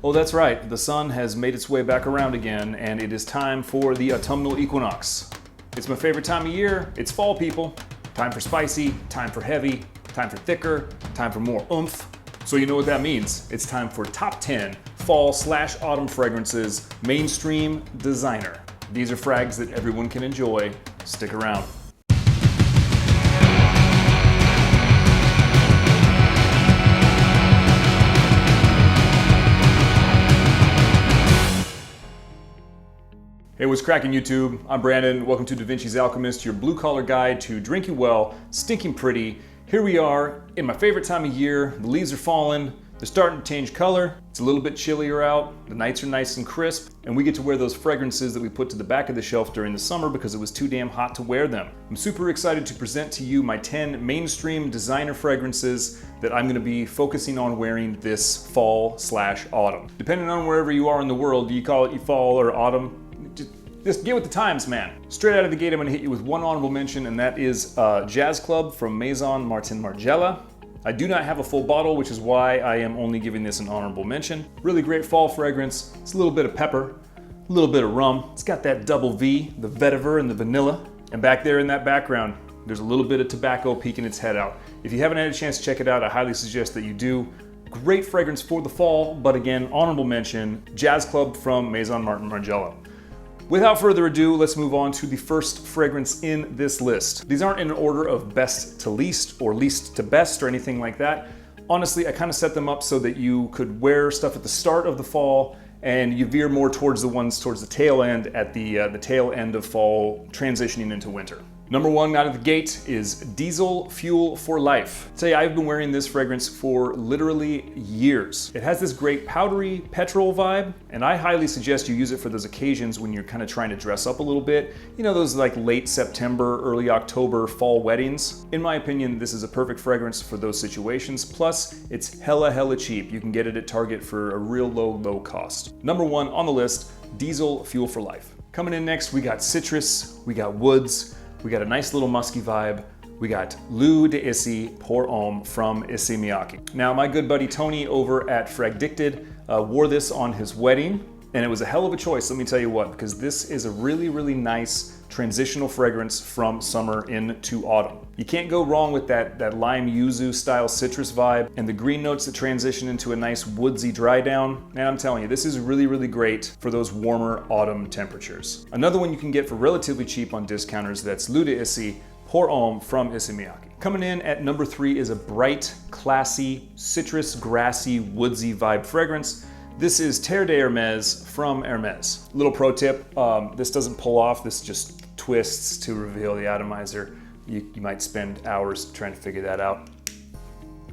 Oh, that's right, the sun has made its way back around again, and it is time for the autumnal equinox. It's my favorite time of year. It's fall, people. Time for spicy, time for heavy, time for thicker, time for more oomph. So you know what that means. It's time for top 10 fall/autumn fragrances, mainstream designer. These are frags that everyone can enjoy. Stick around. Hey, what's cracking, YouTube? I'm Brandon. Welcome to DaVinci's Alchemyst, your blue-collar guide to drinking well, stinking pretty. Here we are in my favorite time of year. The leaves are falling. They're starting to change color. It's a little bit chillier out. The nights are nice and crisp, and we get to wear those fragrances that we put to the back of the shelf during the summer because it was too damn hot to wear them. I'm super excited to present to you my 10 mainstream designer fragrances that I'm gonna be focusing on wearing this fall/autumn. Depending on wherever you are in the world, do you call it fall or autumn? Just get with the times, man. Straight out of the gate, I'm gonna hit you with one honorable mention, and that is Jazz Club from Maison Martin Margiela. I do not have a full bottle, which is why I am only giving this an honorable mention. Really great fall fragrance. It's a little bit of pepper, a little bit of rum. It's got that double V, the vetiver and the vanilla. And back there in that background, there's a little bit of tobacco peeking its head out. If you haven't had a chance to check it out, I highly suggest that you do. Great fragrance for the fall, but again, honorable mention, Jazz Club from Maison Martin Margiela. Without further ado, let's move on to the first fragrance in this list. These aren't in an order of best to least or least to best or anything like that. Honestly, I kind of set them up so that you could wear stuff at the start of the fall and you veer more towards the ones towards the tail end at the tail end of fall, transitioning into winter. Number one out of the gate is Diesel Fuel for Life. I'll tell you, I've been wearing this fragrance for literally years. It has this great powdery petrol vibe, and I highly suggest you use it for those occasions when you're kind of trying to dress up a little bit. You know, those like late September, early October fall weddings. In my opinion, this is a perfect fragrance for those situations. Plus, it's hella cheap. You can get it at Target for a real low cost. Number one on the list, Diesel Fuel for Life. Coming in next, we got citrus, we got woods, we got a nice little musky vibe. We got L'Eau d'Issey pour Ombre from Issey Miyake. Now, my good buddy Tony over at Fragdicted wore this on his wedding, and it was a hell of a choice, let me tell you what, because this is a really nice transitional fragrance from summer into autumn. You can't go wrong with that lime yuzu style citrus vibe and the green notes that transition into a nice woodsy dry down. And I'm telling you, this is really great for those warmer autumn temperatures. Another one you can get for relatively cheap on discounters, that's L'Eau d'Issey pour Ombre from Issey Miyake. Coming in at number 3 is a bright, classy, citrus, grassy, woodsy vibe fragrance. This is Terre de Hermes from Hermes. Little pro tip, this doesn't pull off, this just twists to reveal the atomizer. You might spend hours trying to figure that out,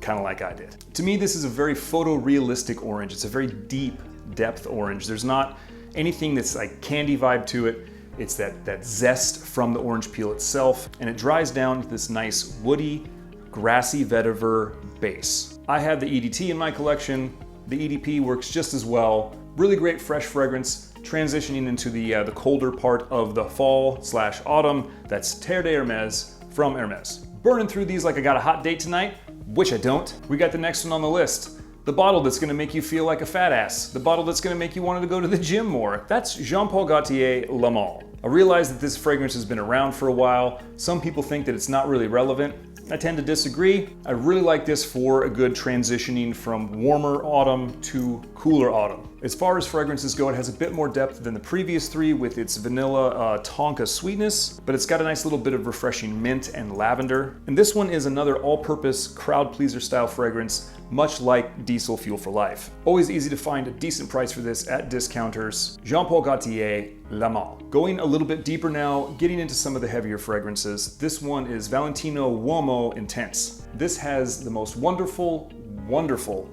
kind of like I did. To me, this is a very photorealistic orange. It's a very deep depth orange. There's not anything that's like candy vibe to it. It's that zest from the orange peel itself, and it dries down to this nice woody, grassy vetiver base. I have the EDT in my collection. The EDP works just as well. Really great fresh fragrance, transitioning into the colder part of the fall/autumn. That's Terre de Hermes from Hermes. Burning through these like I got a hot date tonight, which I don't. We got the next one on the list. The bottle that's gonna make you feel like a fat ass. The bottle that's gonna make you want to go to the gym more. That's Jean-Paul Gaultier Le Male. I realize that this fragrance has been around for a while. Some people think that it's not really relevant. I tend to disagree. I really like this for a good transitioning from warmer autumn to cooler autumn. As far as fragrances go, it has a bit more depth than the previous 3 with its vanilla tonka sweetness, but it's got a nice little bit of refreshing mint and lavender. And this one is another all-purpose crowd pleaser style fragrance, much like Diesel Fuel for Life. Always easy to find a decent price for this at discounters. Jean-Paul Gaultier Le Male. Going a little bit deeper now, getting into some of the heavier fragrances. This one is Valentino Uomo Intense. This has the most wonderful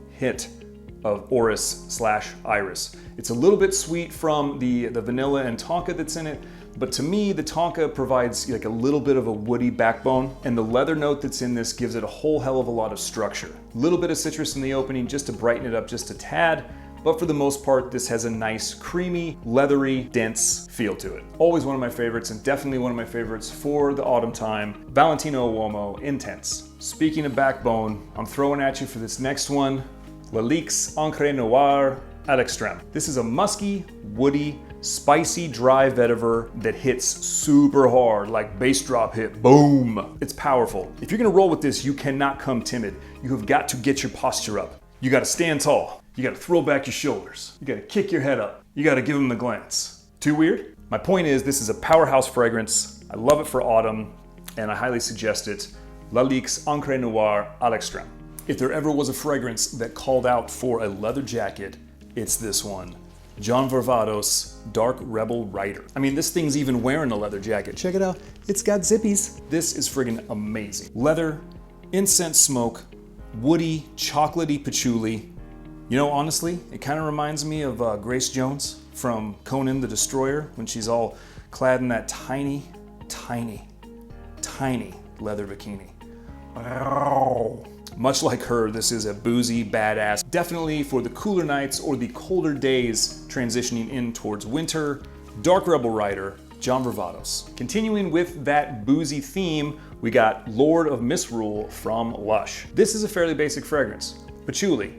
hint of orris/iris. It's a little bit sweet from the vanilla and tonka that's in it, but to me, the tonka provides like a little bit of a woody backbone, and the leather note that's in this gives it a whole hell of a lot of structure. A little bit of citrus in the opening just to brighten it up just a tad, but for the most part, this has a nice, creamy, leathery, dense feel to it. Always one of my favorites, and definitely one of my favorites for the autumn time. Valentino Uomo Intense. Speaking of backbone, I'm throwing at you for this next one, Lalique's Encre Noire à l'extrême. This is a musky, woody, spicy, dry vetiver that hits super hard, like bass drop hit, boom. It's powerful. If you're gonna roll with this, you cannot come timid. You have got to get your posture up. You gotta stand tall. You gotta throw back your shoulders. You gotta kick your head up. You gotta give them the glance. Too weird? My point is, this is a powerhouse fragrance. I love it for autumn, and I highly suggest it. Lalique's Encre Noire à l'extrême. If there ever was a fragrance that called out for a leather jacket, it's this one. John Varvatos Dark Rebel Rider. I mean, this thing's even wearing a leather jacket. Check it out. It's got zippies. This is friggin' amazing. Leather, incense smoke, woody, chocolatey patchouli. You know, honestly, it kind of reminds me of Grace Jones from Conan the Destroyer when she's all clad in that tiny, tiny, tiny leather bikini. Wow. Much like her, this is a boozy badass, definitely for the cooler nights or the colder days transitioning in towards winter. Dark Rebel Rider, John Varvatos. Continuing with that boozy theme, we got Lord of Misrule from Lush. This is a fairly basic fragrance. Patchouli,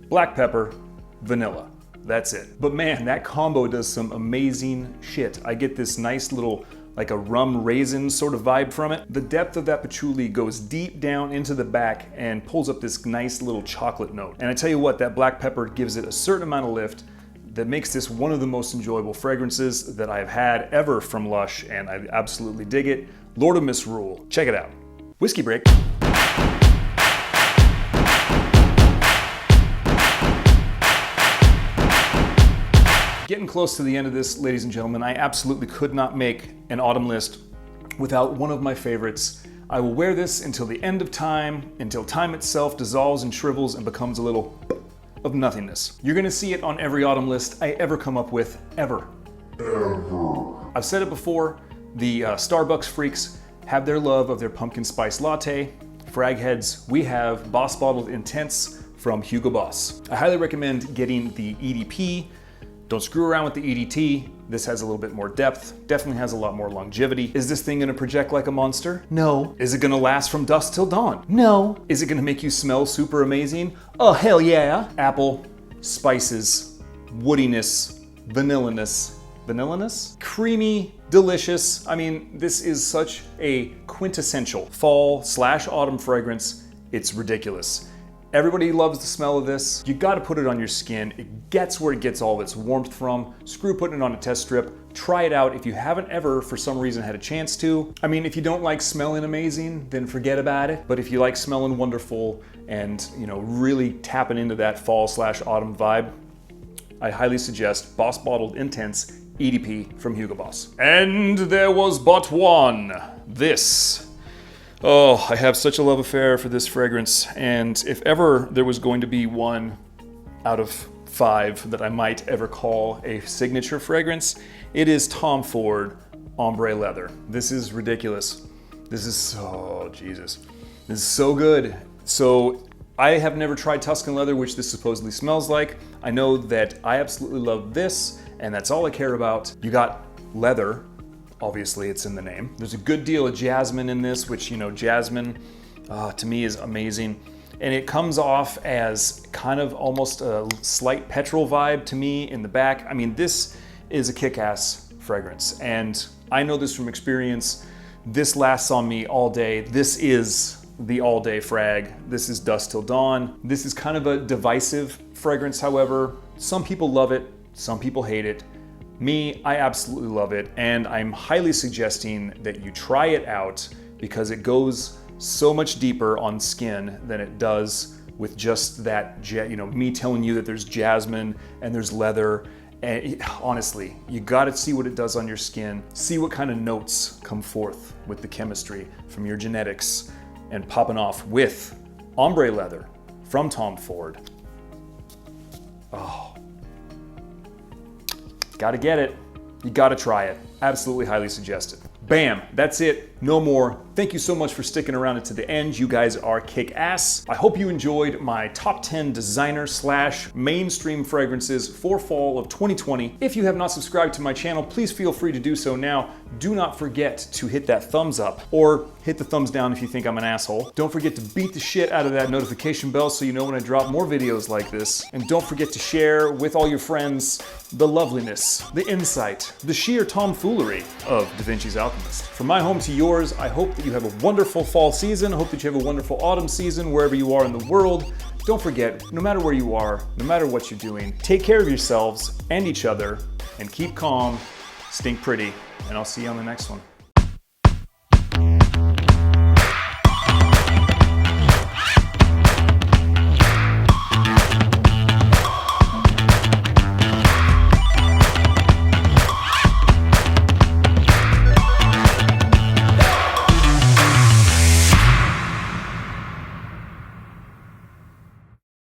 black pepper, vanilla. That's it. But man, that combo does some amazing shit. I get this nice little, like a rum raisin sort of vibe from it. The depth of that patchouli goes deep down into the back and pulls up this nice little chocolate note. And I tell you what, that black pepper gives it a certain amount of lift that makes this one of the most enjoyable fragrances that I've had ever from Lush, and I absolutely dig it. Lord of Misrule, check it out. Whiskey break. Getting close to the end of this, ladies and gentlemen, I absolutely could not make an autumn list without one of my favorites. I will wear this until the end of time, until time itself dissolves and shrivels and becomes a little of nothingness. You're gonna see it on every autumn list I ever come up with, ever. I've said it before, the Starbucks freaks have their love of their pumpkin spice latte. Frag heads, we have Boss Bottled Intense from Hugo Boss. I highly recommend getting the EDP. Don't screw around with the EDT. This has a little bit more depth, definitely has a lot more longevity. Is this thing gonna project like a monster? No. Is it gonna last from dusk till dawn? No. Is it gonna make you smell super amazing? Oh, hell yeah. Apple, spices, woodiness, vanilliness, creamy, delicious. I mean, this is such a quintessential fall/autumn fragrance. It's ridiculous. Everybody loves the smell of this. You gotta put it on your skin. It gets where it gets all of its warmth from. Screw putting it on a test strip. Try it out if you haven't ever, for some reason, had a chance to. I mean, if you don't like smelling amazing, then forget about it. But if you like smelling wonderful and, you know, really tapping into that fall/autumn vibe, I highly suggest Boss Bottled Intense EDP from Hugo Boss. And there was but one. This. Oh, I have such a love affair for this fragrance, and if ever there was going to be one out of 5 that I might ever call a signature fragrance, it is Tom Ford Ombre Leather. This is ridiculous. This is so, Jesus. This is so good. So I have never tried Tuscan leather, which this supposedly smells like. I know that I absolutely love this, and that's all I care about. You got leather. Obviously, it's in the name. There's a good deal of jasmine in this, which, you know, jasmine to me is amazing. And it comes off as kind of almost a slight petrol vibe to me in the back. I mean, this is a kick-ass fragrance. And I know this from experience. This lasts on me all day. This is the all-day frag. This is dusk till dawn. This is kind of a divisive fragrance, however. Some people love it, some people hate it. Me, I absolutely love it, and I'm highly suggesting that you try it out because it goes so much deeper on skin than it does with just that, you know, me telling you that there's jasmine and there's leather. And honestly, you gotta see what it does on your skin, see what kind of notes come forth with the chemistry from your genetics, and popping off with Ombre Leather from Tom Ford. Oh. Gotta get it. You gotta try it. Absolutely highly suggest it. Bam, that's it. no more. Thank you so much for sticking around to the end. You guys are kick-ass. I hope you enjoyed my top 10 designer / mainstream fragrances for fall of 2020. If you have not subscribed to my channel, please feel free to do so now. Do not forget to hit that thumbs up, or hit the thumbs down if you think I'm an asshole. Don't forget to beat the shit out of that notification bell so you know when I drop more videos like this. And don't forget to share with all your friends the loveliness, the insight, the sheer tomfoolery of DaVinci's Alchemist. From my home to yours, I hope that you have a wonderful fall season. I hope that you have a wonderful autumn season wherever you are in the world. Don't forget, no matter where you are, no matter what you're doing, take care of yourselves and each other, and keep calm, stink pretty, and I'll see you on the next one.